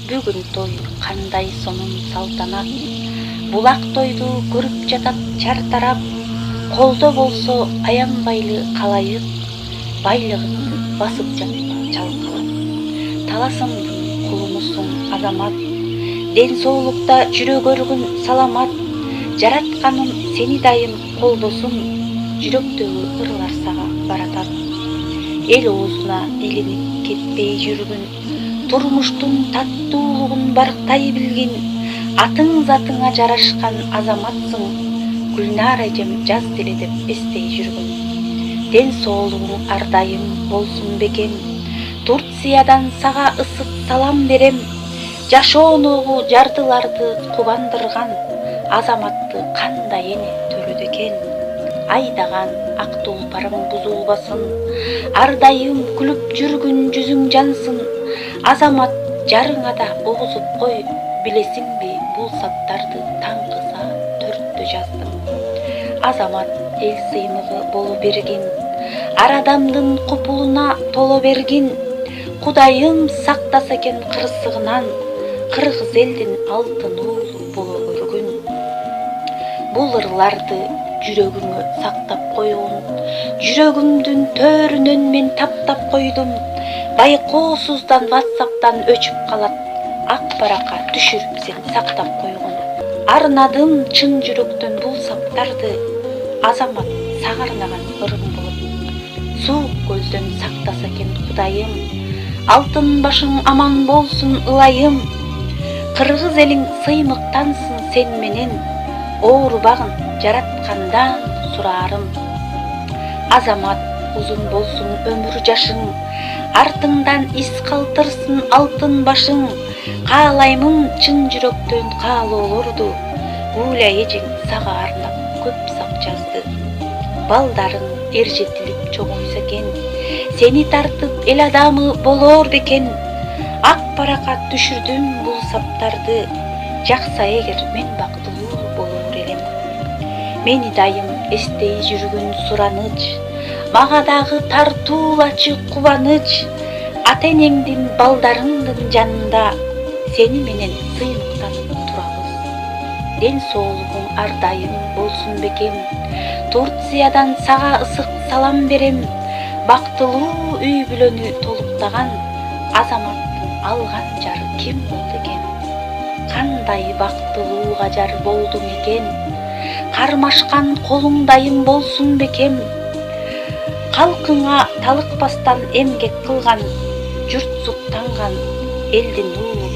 Бүгүн той кандай сонун салтанат, булак тойду көрүп жатат чартарап. Колдо болсо аянбайлы калайык, байлыгыңды басып жатма чалкалап. Таласымдын кулунусуң азамат, ден соолукта жүрө көргүн саламат. Жаратканым сени дайым колдосун, жүрөктөгү ырлар сага баратат. Эл оозуна илинип кетпей жүргүн, турмуштун таттуулугун барктай билгин. Атың затыңа жарашкан азаматсың, Гүлнар эжем жаз деле деп эстей жүргүн. Ден соолугуң ар дайым болсун бекем, Турциядан сага ысык салам берем. Жашооногу жардыларды кубандырган азаматты кандай эне төрөдө экен. Айдаган ак тулпарың бузулбасын, ар дайым күлүп жүргүн жүзүң жансын. Азамат жарыңа да огузуп кой, билесиңби бул саптарды таң кыса төрттө жаздым. Азамат эл сыймыгы боло бергин, ар адамдын купулуна толо бергин. Кудайым сактаса экен кырсыгынан, кыргыз элдин алтын уулу боло көргүн. Бул ырларды жүрөгүңө сактап койгун, жүрөгүмдүн төрүнөн мен таптап койдум. Байкоосуздан WhatsApp'тан өчүп калат, ак баракка түшүрүп сен сактап койгун. Арнадым чын жүрөктөн бул саптарды, азамат сага арнаган ырым болот. Суук көздөн сактаса экен Кудайым, алтын башың аман болсун ылайым. Кыргыз элиң сыймыктансың сен менен, оорубагын жараткандан сураарым. Азамат узун болсун өмүр жашың, артыңдан из калтырсын алтын башың. Каалаймын чын жүрөктөн каалоолорду, Гүля эжең сага арнап көп сак жазды. Балдарың эржетилип чоңойсо экен, сени тартып эл адамы болор бекен. Ак баракка түшүрдүм бул саптарды, жакса эгер мен бактылуу болор элем. Мени дайым эстей жүргүн сураныч, мага дагы тартуулачы кубаныч. Ата энеңдин балдарыңдын жанында, сени менен сыймыктанып турабыз. Ден соолугуң ар дайым болсун бекем, Турциядан сага ысык салам берем. Бактылуу үй бүлөнү толуктаган азаматтын алган жары ким болду экен? Кандай бактылууга жар болдуң экен? Кармашкан колуң дайым болсун бекем. Калкыңа талыкпастан эмгек кылган, журт суктанган элдин уулу